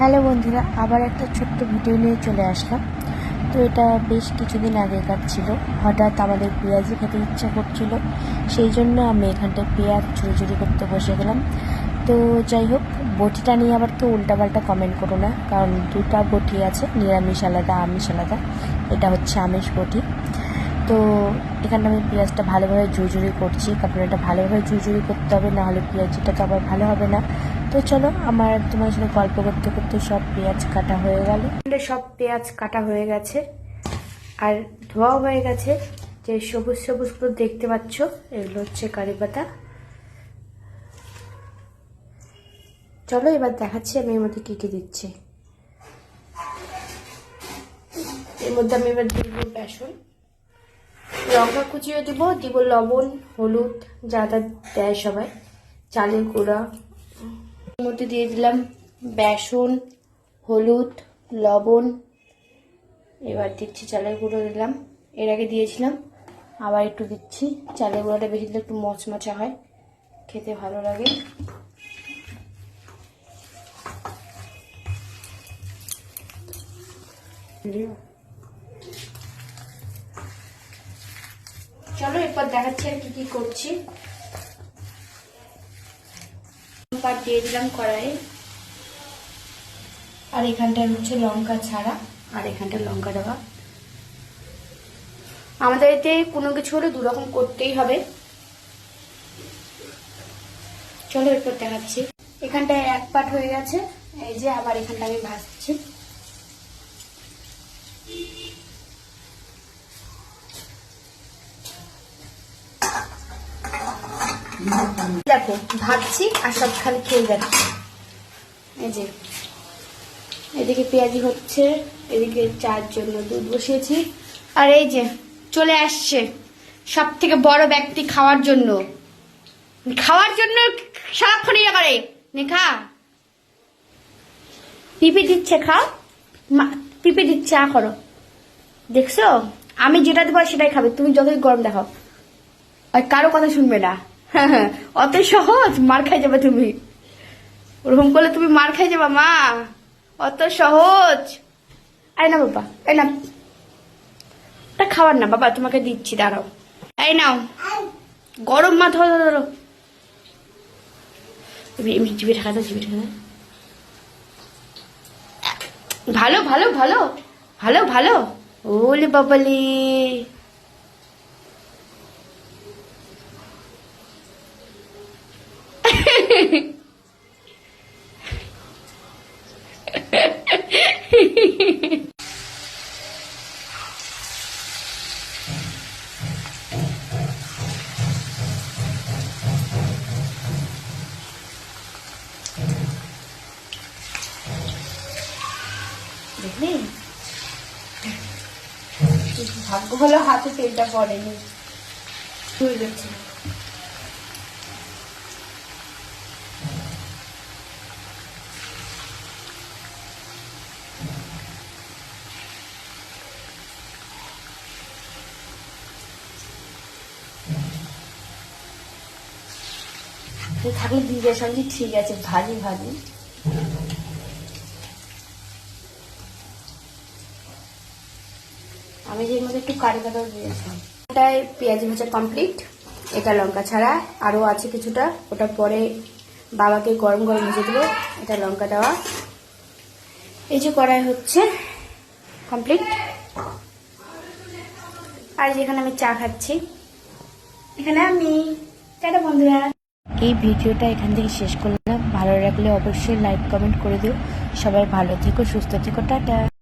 Hello বন্ধুরা, আবার একটা ছোট্ট ভিডিও নিয়ে চলে আসলাম। তো এটা বেশ কিছুদিন আগেকার ছিল। হঠাৎ আমাদের পেঁয়াজি খেতে ইচ্ছা করছিল, সেই জন্য আমি এখানটায় পেঁয়াজ চুরি করতে বসে গেলাম। তো যাই হোক, বটিটা নিয়ে আবার তো উল্টাপাল্টা কমেন্ট করো না, কারণ দুটা বটি আছে, নিরামিষ আলাদা আমিষ আলাদা। এটা হচ্ছে আমিষ বটি। তো এখানে আমি পেঁয়াজটা ভালোভাবে ঝুরঝুরি করছি, কারণ এটা ভালোভাবে ঝুরঝুরি করতে হবে, নাহলে পেঁয়াজিটা তো আবার ভালো হবে না। তো চলো, আমার তোমার সাথে গল্প করতে করতে সব পেঁয়াজ কাটা হয়ে গেল। সব পেঁয়াজ কাটা হয়ে গেছে আর ধোয়াও হয়ে গেছে। যে সবুজ সবুজগুলো দেখতে পাচ্ছ, এগুলো হচ্ছে কারি পাতা। চলো এবার দেখাচ্ছি আমি এর মধ্যে কী কী দিচ্ছি। এর মধ্যে আমি এবার দিব বেসন, লঙ্কা কুচিও দিব লবণ, হলুদ, যা যা দেয় সবাই, চালের গুঁড়া। এর মধ্যে দিয়ে দিলাম বেসন, হলুদ, লবণ। এবার দিচ্ছি চালের গুঁড়ো, দিলাম, এর আগে দিয়েছিলাম, আবার একটু দিচ্ছি। চালের গুঁড়োটা বেশি দিলে একটু মচমচা হয়, খেতে ভালো লাগে। চলো এরপর দেখাচ্ছি আর কি করছি। দিয়ে দিলাম কড়াইয়ে, আর এখানটায় হচ্ছে লঙ্কা ছাড়া, আর এখানটা লঙ্কা দেওয়া। আমাদের এতে কোনো কিছু হলে দুরকম করতেই হবে। চলো এরপর দেখাচ্ছি। এখানটায় এক পাট হয়ে গেছে, এই যে আবার এখানটা আমি ভাজছি। দেখো ভাজছি আর সব খালি খেয়ে যাচ্ছে। এই যে এদিকে পেঁয়াজি হচ্ছে, এদিকে চার জন্য দুধ বসিয়েছি, আর এই যে চলে আসছে সব থেকে বড় ব্যক্তি খাওয়ার জন্য সারাক্ষণ ইয়ে করে খা। পিপি দিচ্ছে, খাও, পিপি দিচ্ছে, করো। দেখছো, আমি যেটা দেবো সেটাই খাবে, তুমি যতই গরম দেখাও, আর কারো কথা শুনবে না। অত সহজ, মার খাই যাবে তুমি, ওরকম করলে তুমি মার খাই যাবা মা, অত সহজ। এই না বাবা, এই না, ওটা খাবার না বাবা, তোমাকে দিচ্ছি, দাঁড়াও। এই নাও, গরম মা, ধরো ধরো, জিভে ঢাকা দাও, জিভে ঢাকা দাও। ভালো ভালো ভালো ভালো ভালো, ওলে বাবালি। দেখলি, ভাগ্য হলো হাতে তেলটা পড়েনি, হয়ে গেছে। থাকলে দিদির সঙ্গে ঠিক আছে, ভাজি ভাজি। আমি যে মধ্যে একটু কারি পাতাও দিয়েছিলাম। এটাই পেঁয়াজি ভাজা কমপ্লিট। এটা লঙ্কা ছাড়া, আরও আছে কিছুটা, ওটা পরে বাবাকে গরম গরম ভেজে দেবো। এটা লঙ্কা দেওয়া। এই যে কড়াই হচ্ছে কমপ্লিট। আর যেখানে আমি চা খাচ্ছি, এখানে আমি। টাটা বন্ধুরা, এই ভিডিওটা এখান থেকে শেষ করলাম। ভালো লাগলে অবশ্যই লাইক কমেন্ট করে দিও। সবাই ভালো থেকো, সুস্থ থেকো, টাটা।